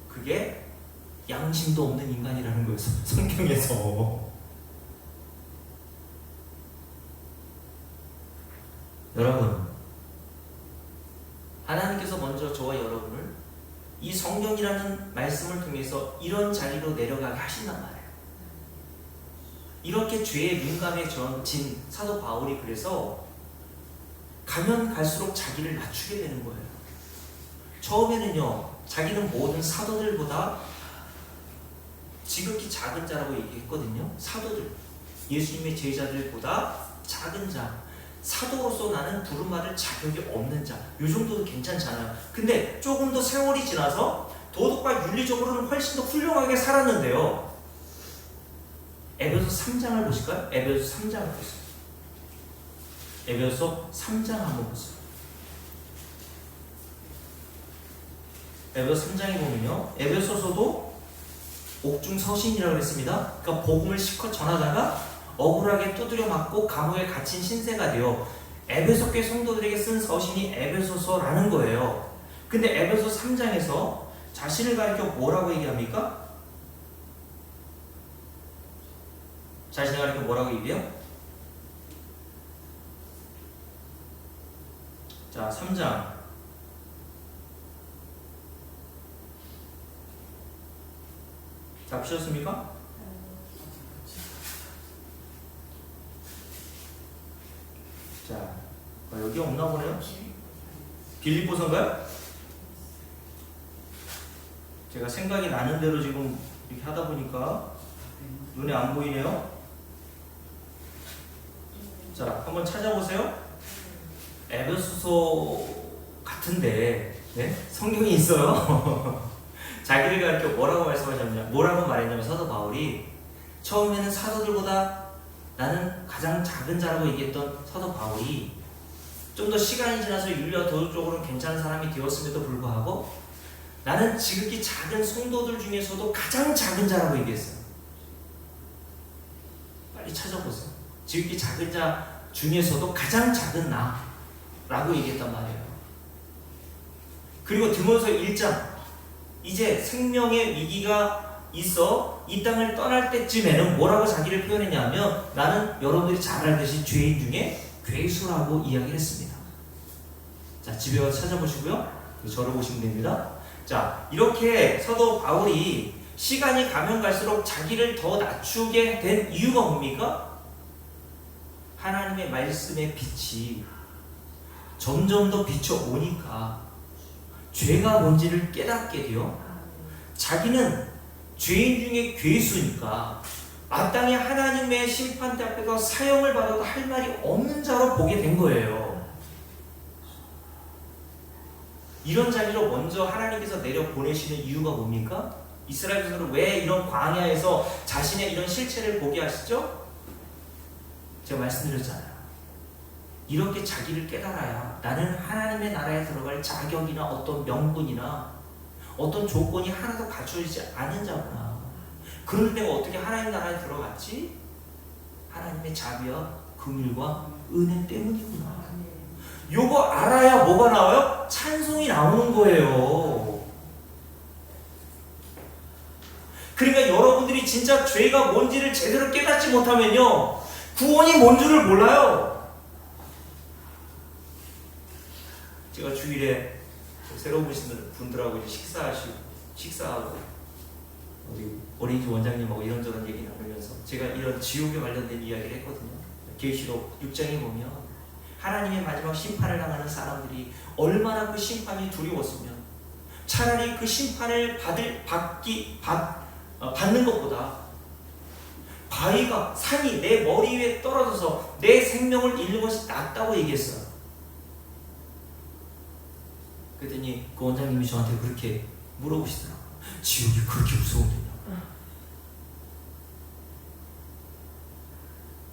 그게 양심도 없는 인간이라는 거예요, 성경에서. 여러분, 하나님께서 먼저 저와 여러분을 이 성경이라는 말씀을 통해서 이런 자리로 내려가게 하신단 말이에요. 이렇게 죄에 민감해진 사도 바울이 그래서 가면 갈수록 자기를 낮추게 되는 거예요. 처음에는요, 자기는 모든 사도들보다 지극히 작은 자라고 얘기했거든요. 사도들, 예수님의 제자들보다 작은 자, 사도로서 나는 부름받을 자격이 없는 자, 요 정도도 괜찮잖아요. 근데 조금 더 세월이 지나서 도덕과 윤리적으로는 훨씬 더 훌륭하게 살았는데요. 에베소 3장을 보실까요? 에베소 3장을 보세요. 에베소 3장 한번 보세요. 에베소 3장에 보면요, 에베소서도 옥중서신이라고 했습니다. 그러니까 복음을 실컷 전하다가 억울하게 두드려 맞고 감옥에 갇힌 신세가 되어 에베소 교회 성도들에게 쓴 서신이 에베소서라는 거예요. 근데 에베소 3장에서 자신을 가리켜 뭐라고 얘기합니까? 자신을 가리켜 뭐라고 얘기해요? 자, 3장 잡으셨습니까? 자, 여기 없나 보네요. 빌립보서인가요? 제가 생각이 나는 대로 지금 이렇게 하다 보니까 눈에 안 보이네요. 자, 한번 찾아보세요. 에베소서 같은데, 네? 성경이 있어요. 자기를 가리켜 뭐라고 말했냐면 사도 바울이 처음에는 사도들보다 나는 가장 작은 자라고 얘기했던 사도 바울이 좀 더 시간이 지나서 윤리와 도덕적으로는 괜찮은 사람이 되었음에도 불구하고 나는 지극히 작은 성도들 중에서도 가장 작은 자라고 얘기했어요. 빨리 찾아보세요. 지극히 작은 자 중에서도 가장 작은 나라고 얘기했단 말이에요. 그리고 디모데서 1장, 이제 생명의 위기가 있어 이 땅을 떠날 때쯤에는 뭐라고 자기를 표현했냐면 나는 여러분들이 잘 알듯이 죄인 중에 괴수라고 이야기를 했습니다. 자, 집에 가서 찾아보시고요. 저를 보시면 됩니다. 자, 이렇게 사도 바울이 시간이 가면 갈수록 자기를 더 낮추게 된 이유가 뭡니까? 하나님의 말씀의 빛이 점점 더 비춰오니까 죄가 뭔지를 깨닫게 되어 자기는 죄인 중에 괴수니까 마땅히 하나님의 심판대 앞에서 사형을 받아도 할 말이 없는 자로 보게 된 거예요. 이런 자리로 먼저 하나님께서 내려 보내시는 이유가 뭡니까? 이스라엘 백성들은 왜 이런 광야에서 자신의 이런 실체를 보게 하시죠? 제가 말씀드렸잖아요. 이렇게 자기를 깨달아야 나는 하나님의 나라에 들어갈 자격이나 어떤 명분이나 어떤 조건이 하나도 갖춰지지 않은 자구나. 그런데 내가 어떻게 하나님 나라에 들어갔지? 하나님의 자비와 긍휼과 은혜 때문이구나. 요거 알아야 뭐가 나와요? 찬송이 나오는 거예요. 그러니까 여러분들이 진짜 죄가 뭔지를 제대로 깨닫지 못하면요, 구원이 뭔 줄을 몰라요. 제가 주일에 새로 오신 분들하고 식사하고 우리 어린이집 원장님하고 이런저런 얘기 나누면서 제가 이런 지옥에 관련된 이야기를 했거든요. 계시록 6장에 보면 하나님의 마지막 심판을 당하는 사람들이 얼마나 그 심판이 두려웠으면 차라리 그 심판을 받는 것보다 바위가 산이 내 머리 위에 떨어져서 내 생명을 잃는 것이 낫다고 얘기했어요. 그랬더니 그 원장님이 저한테 그렇게 물어보시더라고요. 지옥이 그렇게 무서운데요?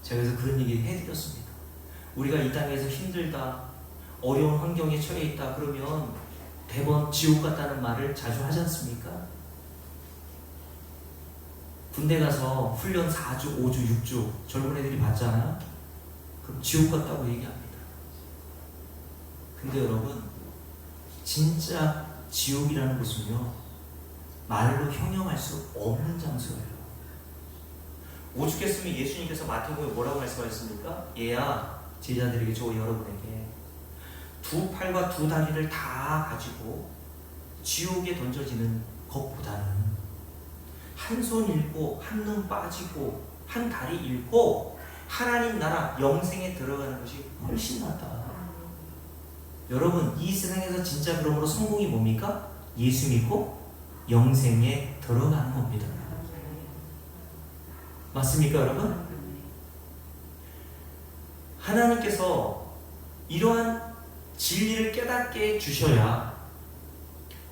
제가 그래서 그런 얘기 해드렸습니다. 우리가 이 땅에서 힘들다, 어려운 환경에 처해 있다 그러면 대번 지옥 같다는 말을 자주 하지 않습니까? 군대 가서 훈련 4주, 5주, 6주 젊은 애들이 받잖아요. 그럼 지옥 같다고 얘기합니다. 근데 여러분, 진짜 지옥이라는 곳은요, 말로 형용할 수 없는 장소예요. 오죽했으면 예수님께서 마태복음에 뭐라고 말씀하셨습니까? 얘야, 제자들에게, 저 여러분에게 두 팔과 두 다리를 다 가지고 지옥에 던져지는 것보다는 한 손 잃고 한 눈 빠지고 한 다리 잃고 하나님 나라 영생에 들어가는 것이 훨씬 낫다. 여러분, 이 세상에서 진짜 그러므로 성공이 뭡니까? 예수 믿고 영생에 들어가는 겁니다. 맞습니까, 여러분? 하나님께서 이러한 진리를 깨닫게 해주셔야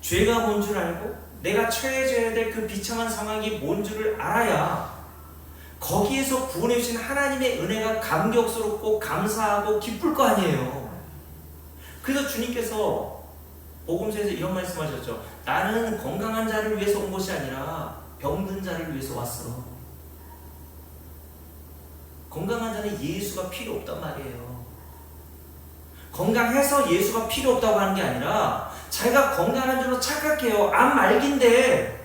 죄가 뭔 줄 알고 내가 처해져야 될 그 비참한 상황이 뭔 줄을 알아야 거기에서 구원해 주신 하나님의 은혜가 감격스럽고 감사하고 기쁠 거 아니에요. 그래서 주님께서 복음서에서 이런 말씀하셨죠. 나는 건강한 자를 위해서 온 것이 아니라 병든 자를 위해서 왔어. 건강한 자는 예수가 필요 없단 말이에요. 건강해서 예수가 필요 없다고 하는 게 아니라 자기가 건강한 줄로 착각해요. 암 말기인데.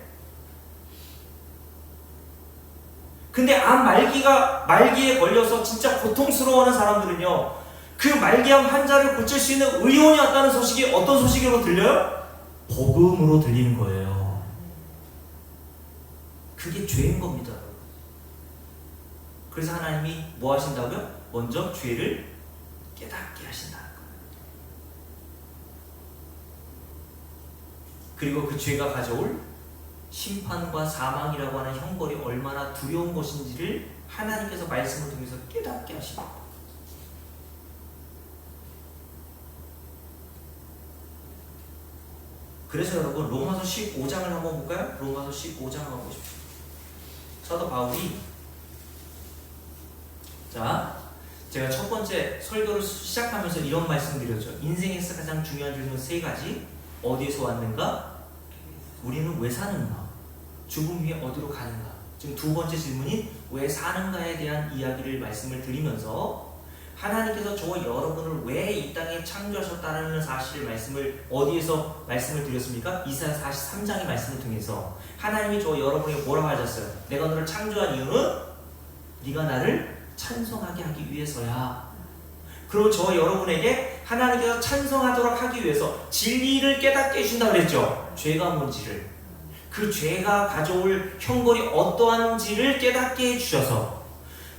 근데 암 말기에 걸려서 진짜 고통스러워하는 사람들은요, 그 말기암 환자를 고칠 수 있는 의원이 왔다는 소식이 어떤 소식으로 들려요? 복음으로 들리는 거예요. 그게 죄인 겁니다. 그래서 하나님이 뭐 하신다고요? 먼저 죄를 깨닫게 하신다는 거예요. 그리고 그 죄가 가져올 심판과 사망이라고 하는 형벌이 얼마나 두려운 것인지를 하나님께서 말씀을 통해서 깨닫게 하십니다. 그래서 여러분, 로마서 15장을 한번 볼까요? 로마서 15장 한번 보십시오. 사도 바울이, 자, 제가 첫 번째 설교를 시작하면서 이런 말씀 드렸죠. 인생에서 가장 중요한 질문 세 가지. 어디에서 왔는가? 우리는 왜 사는가? 죽음 후에 어디로 가는가? 지금 두 번째 질문인 왜 사는가에 대한 이야기를 말씀을 드리면서 하나님께서 저와 여러분을 왜 이 땅에 창조하셨다는 사실을 어디에서 말씀을 드렸습니까? 이사야 43장의 말씀을 통해서 하나님이 저와 여러분에게 뭐라고 하셨어요? 내가 너를 창조한 이유는 네가 나를 찬송하게 하기 위해서야. 그리고 저와 여러분에게 하나님께서 찬송하도록 하기 위해서 진리를 깨닫게 해준다고 그랬죠. 죄가 뭔지를, 그 죄가 가져올 형벌이 어떠한지를 깨닫게 해주셔서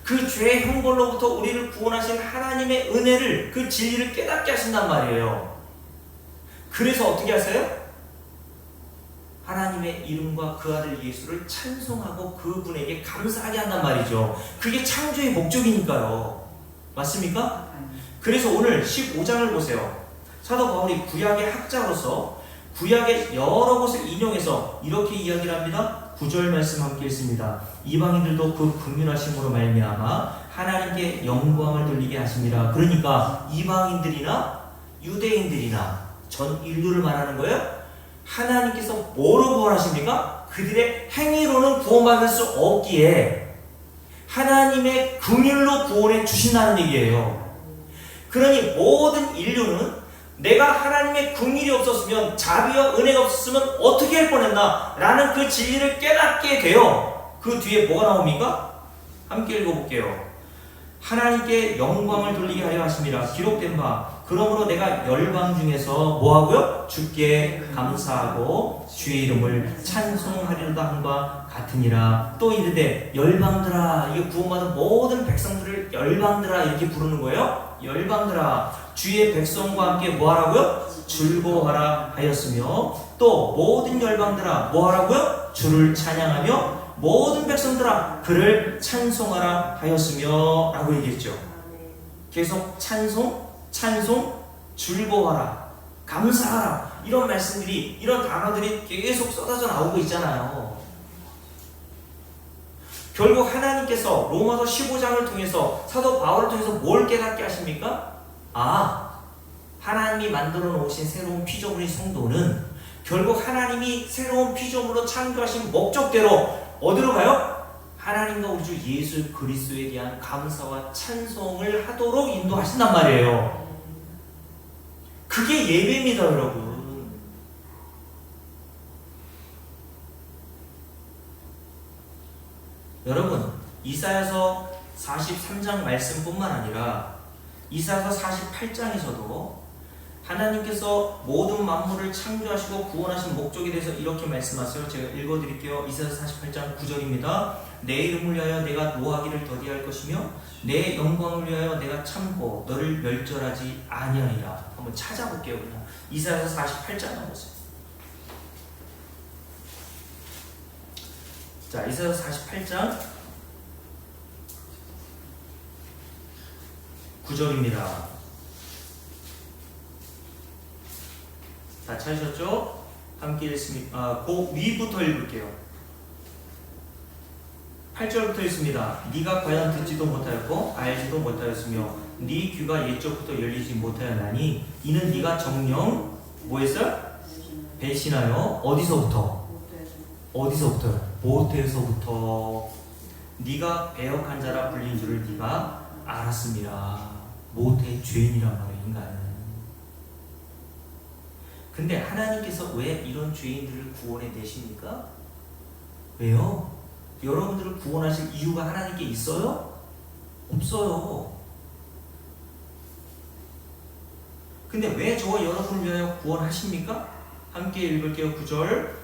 그 죄의 형벌로부터 우리를 구원하신 하나님의 은혜를, 그 진리를 깨닫게 하신단 말이에요. 그래서 어떻게 하세요? 하나님의 이름과 그 아들 예수를 찬송하고 그분에게 감사하게 한단 말이죠. 그게 창조의 목적이니까요. 맞습니까? 그래서 오늘 15장을 보세요. 사도 바울이 구약의 학자로서 구약의 여러 곳을 인용해서 이렇게 이야기를 합니다. 9절 말씀 함께 읽습니다. 이방인들도 그 긍휼하심으로 말미암아 하나님께 영광을 돌리게 하십니다. 그러니까 이방인들이나 유대인들이나 전 인류를 말하는 거예요. 하나님께서 뭐로 구원하십니까? 그들의 행위로는 구원받을 수 없기에 하나님의 긍휼로 구원해 주신다는 얘기예요. 그러니 모든 인류는 내가 하나님의 긍휼이 없었으면, 자비와 은혜가 없었으면 어떻게 할 뻔했나 라는 그 진리를 깨닫게 돼요. 그 뒤에 뭐가 나옵니까? 함께 읽어볼게요. 하나님께 영광을 돌리게 하려 하심이라 기록된 바, 그러므로 내가 열방 중에서 뭐하고요? 주께 감사하고 주의 이름을 찬송하리로다 함과 같으니라. 또 이르되 열방들아, 이게 구원받은 모든 백성들을 열방들아 이렇게 부르는 거예요. 열방들아, 주의 백성과 함께 뭐하라고요? 즐거워하라 하였으며, 또 모든 열방들아 뭐하라고요? 주를 찬양하며 모든 백성들아 그를 찬송하라 하였으며 라고 얘기했죠. 계속 찬송, 즐거워하라, 감사하라, 이런 말씀들이, 이런 단어들이 계속 쏟아져 나오고 있잖아요. 결국 하나님께서 로마서 15장을 통해서, 사도 바울을 통해서 뭘 깨닫게 하십니까? 하나님이 만들어 놓으신 새로운 피조물인 성도는 결국 하나님이 새로운 피조물로 창조하신 목적대로 어디로 가요? 하나님과 우리 주 예수 그리스도에 대한 감사와 찬송을 하도록 인도하신단 말이에요. 그게 예배입니다, 여러분. 여러분, 이사야서 43장 말씀뿐만 아니라 이사야서 48장에서도 하나님께서 모든 만물을 창조하시고 구원하신 목적에 대해서 이렇게 말씀하세요. 제가 읽어드릴게요. 이사야서 48장 9절입니다. 내 이름을 위하여 내가 노하기를 더디할 것이며 내 영광을 위하여 내가 참고 너를 멸절하지 아니하리라. 한번 찾아볼게요. 그냥 이사야서 48장 한번 보세요. 자, 이사야서 48장 9절입니다. 다 찾으셨죠? 함께 읽습니다. 그 위부터 읽을게요. 8절부터 읽습니다. 네가 과연 듣지도 못하였고 알지도 못하였으며 네 귀가 옛적부터 열리지 못하였나니 이는 네가 정녕 뭐했어요? 배신하여 어디서부터? 모태에서부터 네가 배역한 자라 불린 줄을 네가 알았습니다. 모태의 죄인이란 말이에요, 인간은. 근데 하나님께서 왜 이런 죄인들을 구원해 내십니까? 왜요? 여러분들을 구원하실 이유가 하나님께 있어요? 없어요. 근데 왜 저와 여러분을 위하여 구원하십니까? 함께 읽을게요. 9절.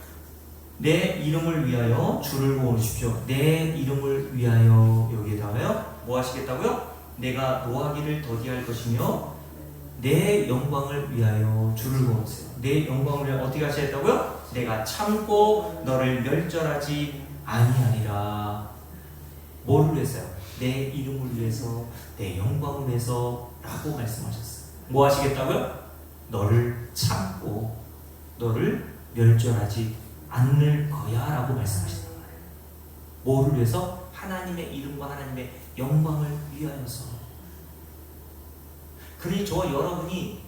내 이름을 위하여 주를 구원하십시오. 내 이름을 위하여, 여기에다가요 뭐 하시겠다고요? 내가 노하기를 더디할 것이며 내 영광을 위하여 주를 구원하세요. 내 영광을 위하여 어떻게 하시겠다고요? 내가 참고 너를 멸절하지 아니하리라. 뭐를 위해서요? 내 이름을 위해서, 내 영광을 위해서 라고 말씀하셨어요. 뭐 하시겠다고요? 너를 참고 너를 멸절하지 않을 거야 라고 말씀하신단 말이에요. 뭐를 위해서? 하나님의 이름과 하나님의 영광을 위하여서. 그러니 저와 여러분이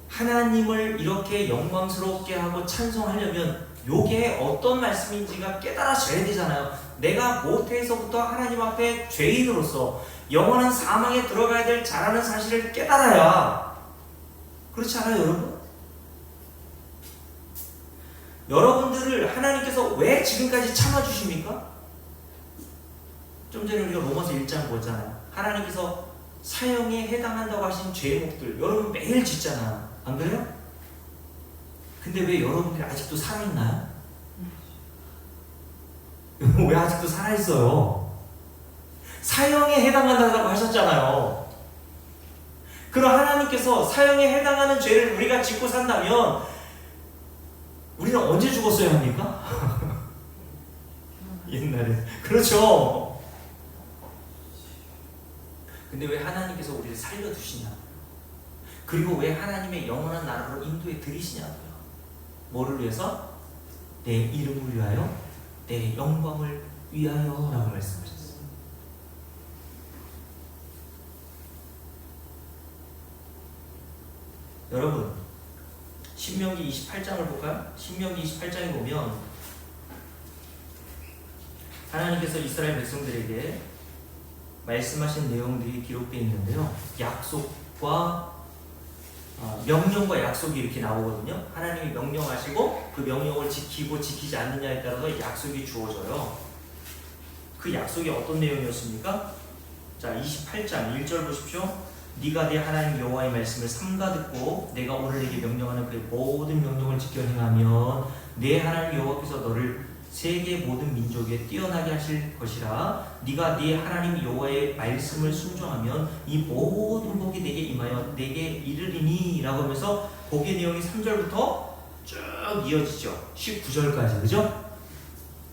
하나님을 이렇게 영광스럽게 하고 찬송하려면 요게 어떤 말씀인지가 깨달아져야 되잖아요. 내가 모태에서부터 하나님 앞에 죄인으로서 영원한 사망에 들어가야 될 자라는 사실을 깨달아야. 그렇지 않아요, 여러분? 여러분들을 하나님께서 왜 지금까지 참아주십니까? 좀 전에 우리가 로마서 1장 보잖아요. 하나님께서 사형에 해당한다고 하신 죄목들 여러분 매일 짓잖아요. 안 그래요? 근데 왜 여러분들이 아직도 살아있나요? 왜 아직도 살아있어요? 사형에 해당한다고 하셨잖아요. 그럼 하나님께서 사형에 해당하는 죄를 우리가 짓고 산다면 우리는 언제 죽었어야 합니까? 옛날에. 그렇죠. 근데 왜 하나님께서 우리를 살려두시냐? 그리고 왜 하나님의 영원한 나라로 인도해 드리시냐고요. 뭐를 위해서? 내 이름을 위하여, 내 영광을 위하여 라고 말씀하셨어요. 여러분, 신명기 28장을 볼까요? 신명기 28장에 보면 하나님께서 이스라엘 백성들에게 말씀하신 내용들이 기록되어 있는데요. 약속과 명령과 약속이 이렇게 나오거든요. 하나님이 명령하시고 그 명령을 지키고 지키지 않느냐에 따라서 약속이 주어져요. 그 약속이 어떤 내용이었습니까? 자, 28장 1절 보십시오. 네가 네 하나님 여호와의 말씀을 삼가 듣고 내가 오늘 네게 명령하는 그 모든 명령을 지켜 행하면 네 하나님 여호와께서 너를 세계 모든 민족에 뛰어나게 하실 것이라. 네가 네 하나님 여호와의 말씀을 순종하면 이 모든 복이 내게 임하여 내게 이르리니 라고 하면서 복의 내용이 3절부터 쭉 이어지죠. 19절까지. 그죠?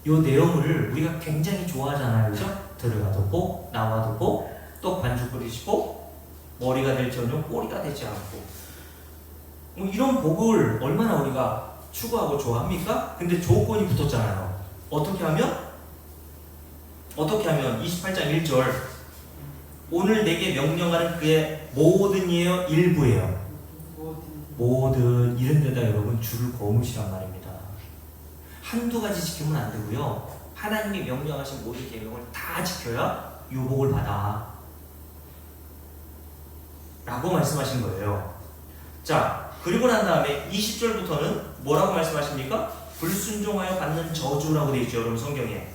이 내용을 우리가 굉장히 좋아하잖아요. 그죠? 들어가도 복, 나와도 복, 또 반죽거리시 복, 머리가 될지언정 꼬리가 되지 않고. 이런 복을 얼마나 우리가 추구하고 좋아합니까? 근데 조건이 붙었잖아요. 어떻게 하면 28장 1절 오늘 내게 명령하는 그의 모든이에요? 일부예요? 모든 이런 데다 여러분 줄을 거무시란 말입니다. 한두 가지 지키면 안 되고요. 하나님이 명령하신 모든 계명을 다 지켜야 유복을 받아 라고 말씀하신 거예요. 자, 그리고 난 다음에 20절부터는 뭐라고 말씀하십니까? 불순종하여 받는 저주라고 되어 있죠. 여러분 성경에.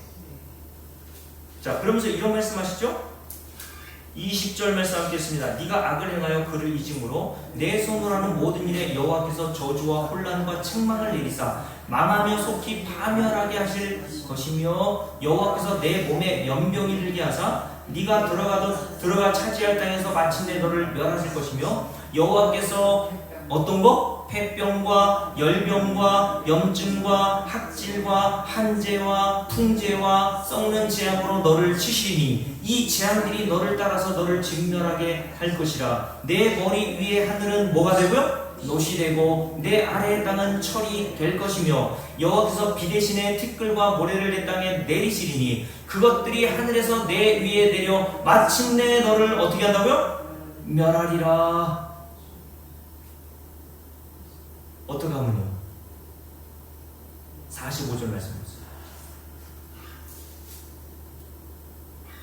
자, 그러면서 이런 말씀하시죠? 20절 말씀 함께 했습니다. 네가 악을 행하여 그를 잊음으로 내 손으로 하는 모든 일에 여호와께서 저주와 혼란과 책망을 내리사 망하며 속히 파멸하게 하실 것이며 여호와께서 내 몸에 연병이 들게 하사 네가 들어가 차지할 땅에서 마침내 너를 멸하실 것이며 여호와께서 어떤 거? 폐병과 열병과 염증과 학질과 한재와 풍재와 썩는 재앙으로 너를 치시니 이 재앙들이 너를 따라서 너를 진멸하게 할 것이라. 내 머리 위에 하늘은 뭐가 되고요? 놋이 되고 내 아래의 땅은 철이 될 것이며 여호와께서 비 대신에 티끌과 모래를 내 땅에 내리시리니 그것들이 하늘에서 내 위에 내려 마침내 너를 어떻게 한다고요? 멸하리라. 어떻게 하면요? 45절 말씀이었어요.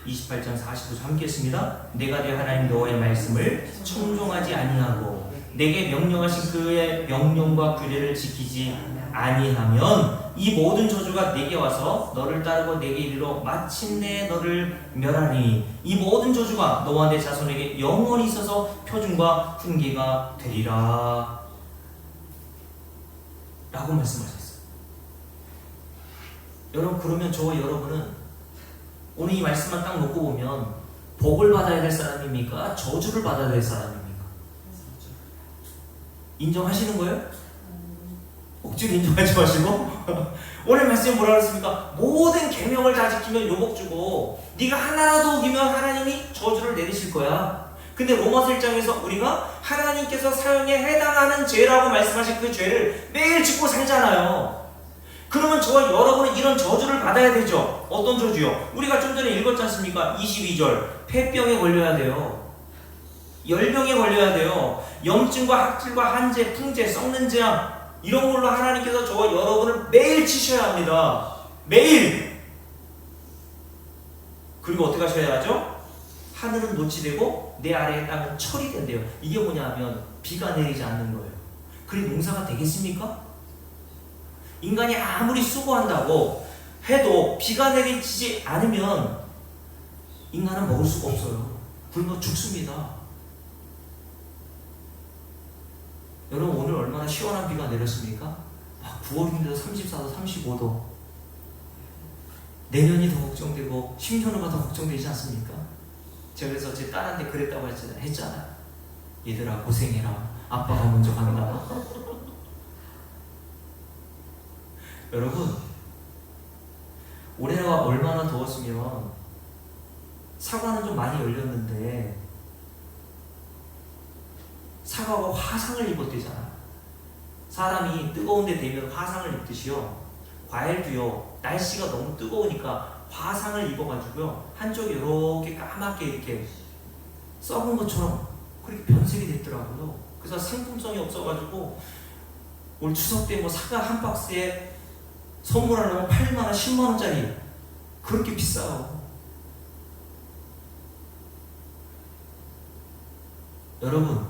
28장 45절 함께 했습니다. 내가 내 하나님 여호와의 말씀을 청종하지 아니하고 내게 명령하신 그의 명령과 규례를 지키지 아니하면 이 모든 저주가 내게 와서 너를 따르고 내게 이르러 마침내 너를 멸하니 이 모든 저주가 너와 내 자손에게 영원히 있어서 표준과 훈계가 되리라 라고 말씀하셨어요. 여러분, 그러면 저와 여러분은 오늘 이 말씀만 딱 놓고 보면 복을 받아야 될 사람입니까? 저주를 받아야 될 사람입니까? 인정하시는 거예요? 억지로 인정하지 마시고 오늘 말씀이 뭐라 그랬습니까? 모든 계명을 다 지키면 요복 주고 네가 하나라도 어기면 하나님이 저주를 내리실 거야. 근데 로마서 1장에서 우리가 하나님께서 사형에 해당하는 죄라고 말씀하신 그 죄를 매일 짓고 살잖아요. 그러면 저와 여러분은 이런 저주를 받아야 되죠. 어떤 저주요? 우리가 좀 전에 읽었지 않습니까? 22절 폐병에 걸려야 돼요. 열병에 걸려야 돼요. 염증과 학질과 한재, 풍재, 썩는 재앙 이런 걸로 하나님께서 저와 여러분을 매일 치셔야 합니다. 매일. 그리고 어떻게 하셔야 하죠? 하늘은 놋이 되고 내 아래의 땅은 철이 된대요. 이게 뭐냐면 비가 내리지 않는 거예요. 그래 농사가 되겠습니까? 인간이 아무리 수고한다고 해도 비가 내리지 않으면 인간은 먹을 수가 없어요. 굶어 죽습니다. 여러분, 오늘 얼마나 시원한 비가 내렸습니까? 9월인데도 34도, 35도. 내년이 더 걱정되고 10년 후가 더 걱정되지 않습니까? 제가 그래서 제 딸한테 그랬다고 했잖아요. 얘들아 고생해라. 아빠가 먼저 간다. 여러분, 올해가 얼마나 더웠으면 사과는 좀 많이 열렸는데 사과가 화상을 입었대잖아. 사람이 뜨거운 데 되면 화상을 입듯이요. 과일도요. 날씨가 너무 뜨거우니까 화상을 입어가지고요. 한쪽이 이렇게 까맣게 이렇게 썩은 것처럼 그렇게 변색이 됐더라고요. 그래서 상품성이 없어가지고 올 추석 때 뭐 사과 한 박스에 선물하려면 8만원, 10만원짜리 그렇게 비싸요. 여러분,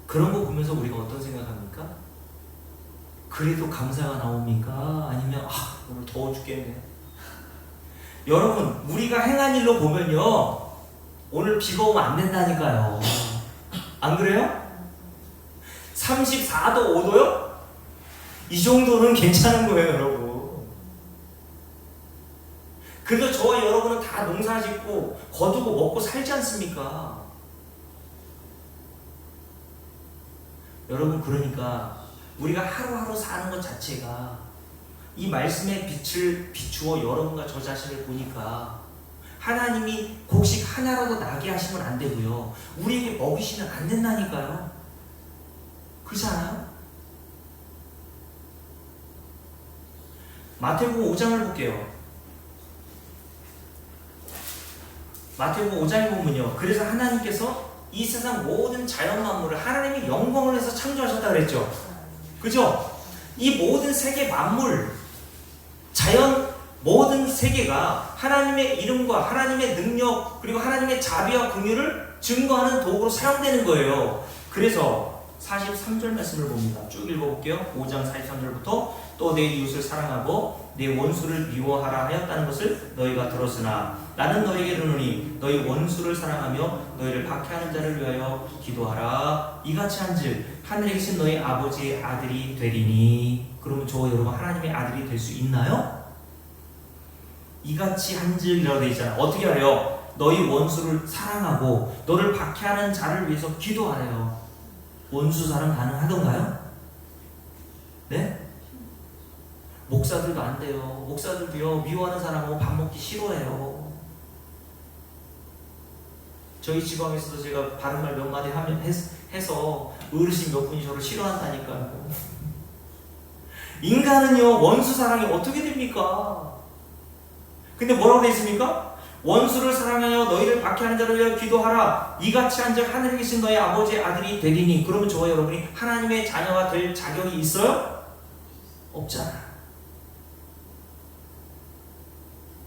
그런 거 보면서 우리가 어떤 생각합니까? 그래도 감사가 나옵니까? 아니면 오늘 더워 죽겠네. 여러분, 우리가 행한 일로 보면요, 오늘 비가 오면 안 된다니까요. 안 그래요? 34도, 5도요? 이 정도는 괜찮은 거예요, 여러분. 그래도 저와 여러분은 다 농사 짓고 거두고 먹고 살지 않습니까? 여러분, 그러니까 우리가 하루하루 사는 것 자체가 이 말씀의 빛을 비추어 여러분과 저 자신을 보니까 하나님이 곡식 하나라도 나게 하시면 안 되고요, 우리에게 먹이시면 안 된다니까요. 그렇지 않아요? 마태복음 5장을 볼게요. 마태복음 5장에 보면요, 그래서 하나님께서 이 세상 모든 자연 만물을 하나님이 영광을 해서 창조하셨다 그랬죠. 그죠? 이 모든 세계 만물, 자연 모든 세계가 하나님의 이름과 하나님의 능력 그리고 하나님의 자비와 긍휼을 증거하는 도구로 사용되는 거예요. 그래서 43절 말씀을 봅니다. 쭉 읽어볼게요. 5장 43절부터 또 내 이웃을 사랑하고 내 원수를 미워하라 하였다는 것을 너희가 들었으나 나는 너희에게 이르노니 너희 원수를 사랑하며 너희를 박해하는 자를 위하여 기도하라. 이같이 한즉 하늘에 계신 너희 아버지의 아들이 되리니. 그러면 저 여러분 하나님의 아들이 될 수 있나요? 이같이 한즉이라고 되어 있잖아요. 어떻게 하래요? 너희 원수를 사랑하고 너를 박해하는 자를 위해서 기도하래요. 원수 사랑 가능하던가요? 네? 목사들도 안 돼요. 목사들도요, 미워하는 사람하고 밥 먹기 싫어해요. 저희 지방에서도 제가 바른 말 몇 마디 해서 어르신 몇 분이 저를 싫어한다니까요. 인간은요, 원수 사랑이 어떻게 됩니까? 근데 뭐라고 되어 있습니까? 원수를 사랑하여 너희를 박해하는 자를 위하여 기도하라. 이같이 한즉 하늘에 계신 너희 아버지의 아들이 되리니. 그러면 저와 여러분이 하나님의 자녀가 될 자격이 있어요? 없잖아.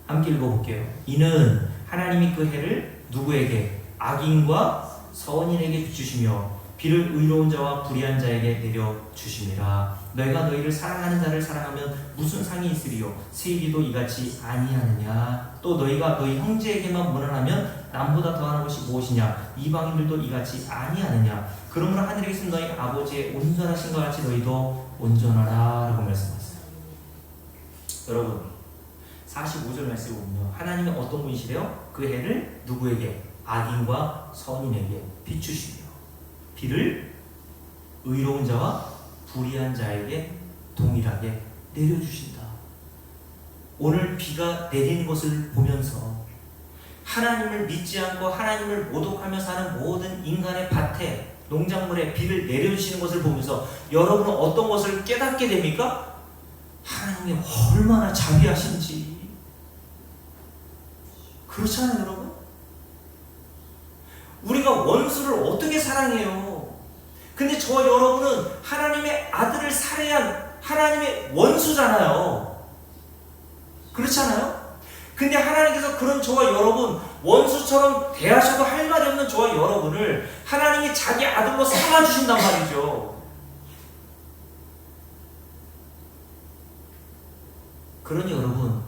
함께 읽어볼게요. 이는 하나님이 그 해를 누구에게? 악인과 선인에게 비추시며 비를 의로운 자와 불의한 자에게 내려주심이라. 너희가 너희를 사랑하는 자를 사랑하면 무슨 상이 있으리요? 세리도 이같이 아니하느냐? 또 너희가 너희 형제에게만 무난하면 남보다 더하는 것이 무엇이냐? 이방인들도 이같이 아니하느냐? 그러므로 하늘에 계신 너희 아버지의 온전하신 것 같이 너희도 온전하라 라고 말씀하셨어요. 여러분, 45절 말씀을 보면요, 하나님이 어떤 분이시래요? 그 해를 누구에게? 악인과 선인에게 비추시며 비를 의로운 자와 불의한 자에게 동일하게 내려주신다. 오늘 비가 내리는 것을 보면서 하나님을 믿지 않고 하나님을 모독하며 사는 모든 인간의 밭에, 농작물에 비를 내려주시는 것을 보면서 여러분은 어떤 것을 깨닫게 됩니까? 하나님이 얼마나 자비하신지. 그렇잖아요, 여러분? 우리가 원수를 어떻게 사랑해요? 근데 저 여러분은 하나님의 아들을 살해한 하나님의 원수잖아요. 그렇잖아요? 근데 하나님께서 그런 저와 여러분, 원수처럼 대하셔도 할 말이 없는 저와 여러분을 하나님이 자기 아들로 삼아주신단 말이죠. 그러니 여러분,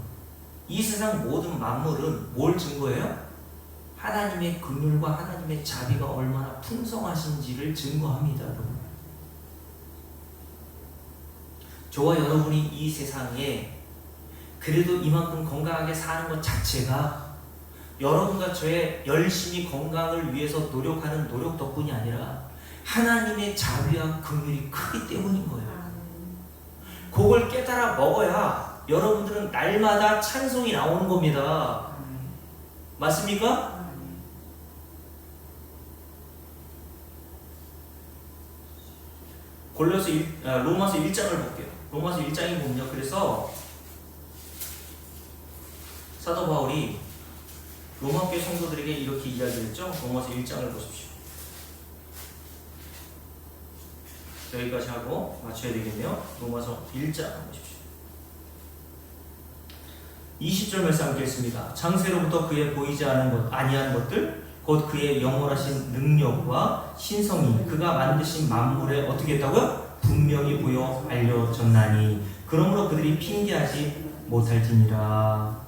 이 세상 모든 만물은 뭘 증거해요? 하나님의 긍휼과 하나님의 자비가 얼마나 풍성하신지를 증거합니다, 여러분. 저와 여러분이 이 세상에 그래도 이만큼 건강하게 사는 것 자체가 여러분과 저의 열심히 건강을 위해서 노력하는 노력 덕분이 아니라 하나님의 자비와 긍휼이 크기 때문인 거예요. 그걸 깨달아 먹어야 여러분들은 날마다 찬송이 나오는 겁니다. 맞습니까? 로마서 1장을 볼게요. 로마서 1장에 보면요, 그래서 사도 바울이 로마교회 성도들에게 이렇게 이야기했죠. 로마서 1장을 보십시오. 여기까지 하고 맞춰야 되겠네요. 로마서 1장 보십시오. 20절 말씀 읽겠습니다. 창세로부터 그의 보이지 아니한 것들 곧 그의 영원하신 능력과 신성이 그가 만드신 만물에 어떻게 했다고요? 분명히 보여 알려졌나니 그러므로 그들이 핑계하지 못할지니라.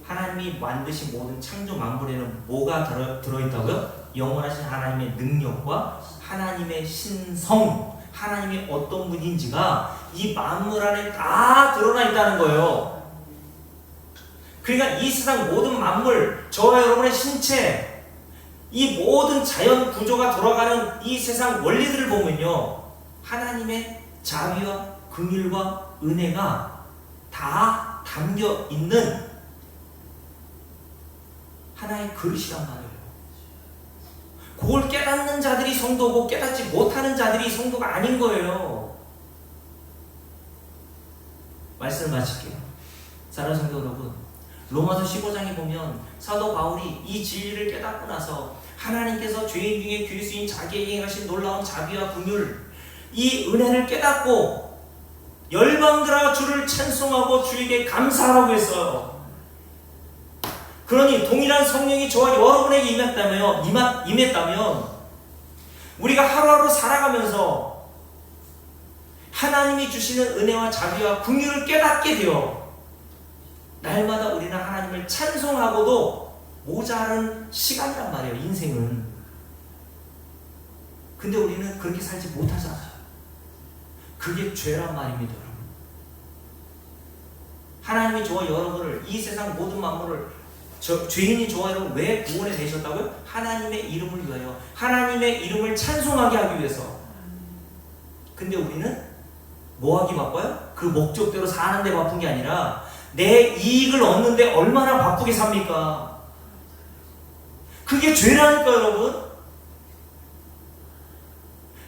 하나님이 만드신 모든 창조 만물에는 뭐가 들어있다고요? 영원하신 하나님의 능력과 하나님의 신성, 하나님이 어떤 분인지가 이 만물 안에 다 드러나 있다는 거예요. 그러니까 이 세상 모든 만물, 저와 여러분의 신체, 이 모든 자연 구조가 돌아가는 이 세상 원리들을 보면요, 하나님의 자비와 긍휼과 은혜가 다 담겨 있는 하나의 그릇이란 말이에요. 그걸 깨닫는 자들이 성도고 깨닫지 못하는 자들이 성도가 아닌 거예요. 말씀을 마칠게요. 사랑하는 성도 여러분, 로마서 15장에 보면 사도 바울이 이 진리를 깨닫고 나서 하나님께서 죄인 중에 그리스도인 자기에게 행하신 놀라운 자비와 긍휼, 이 은혜를 깨닫고 열방들아 주를 찬송하고 주에게 감사하라고 했어요. 그러니 동일한 성령이 저와 여러분에게 임했다면 우리가 하루하루 살아가면서 하나님이 주시는 은혜와 자비와 긍휼을 깨닫게 되어 날마다 우리는 하나님을 찬송하고도 모자른 시간이란 말이에요. 인생은. 근데 우리는 그렇게 살지 못하잖아요. 그게 죄란 말입니다. 여러분. 하나님이 저와 여러분을, 이 세상 모든 만물을, 죄인이 저와 여러분 왜 구원해 내셨다고요? 하나님의 이름을 위하여, 하나님의 이름을 찬송하게 하기 위해서. 근데 우리는 뭐 하기 바빠요? 그 목적대로 사는데 바쁜 게 아니라 내 이익을 얻는데 얼마나 바쁘게 삽니까? 그게 죄라니까 여러분.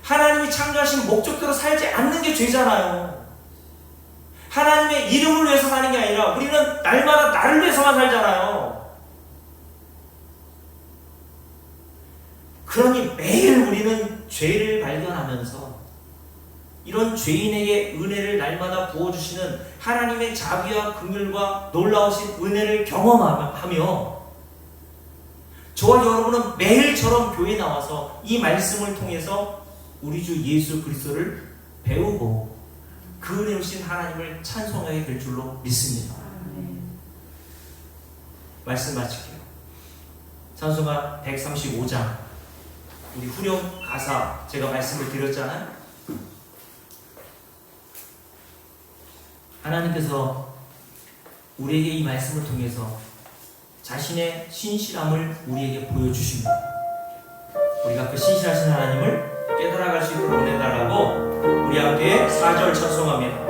하나님이 창조하신 목적대로 살지 않는 게 죄잖아요. 하나님의 이름을 위해서 사는 게 아니라 우리는 날마다 나를 위해서만 살잖아요. 그러니 매일 우리는 죄를 발견하면서 이런 죄인에게 은혜를 날마다 부어주시는 하나님의 자비와 긍휼과 놀라우신 은혜를 경험하며 저와 여러분은 매일처럼 교회에 나와서 이 말씀을 통해서 우리 주 예수 그리스도를 배우고 그 은혜우신 하나님을 찬송하게 될 줄로 믿습니다. 말씀 마칠게요. 찬송가 135장 우리 후렴 가사 제가 말씀을 드렸잖아요. 하나님께서 우리에게 이 말씀을 통해서 자신의 신실함을 우리에게 보여주십니다. 우리가 그 신실하신 하나님을 깨달아갈 수 있도록 은혜달라고 우리 함께 4절 찬송하며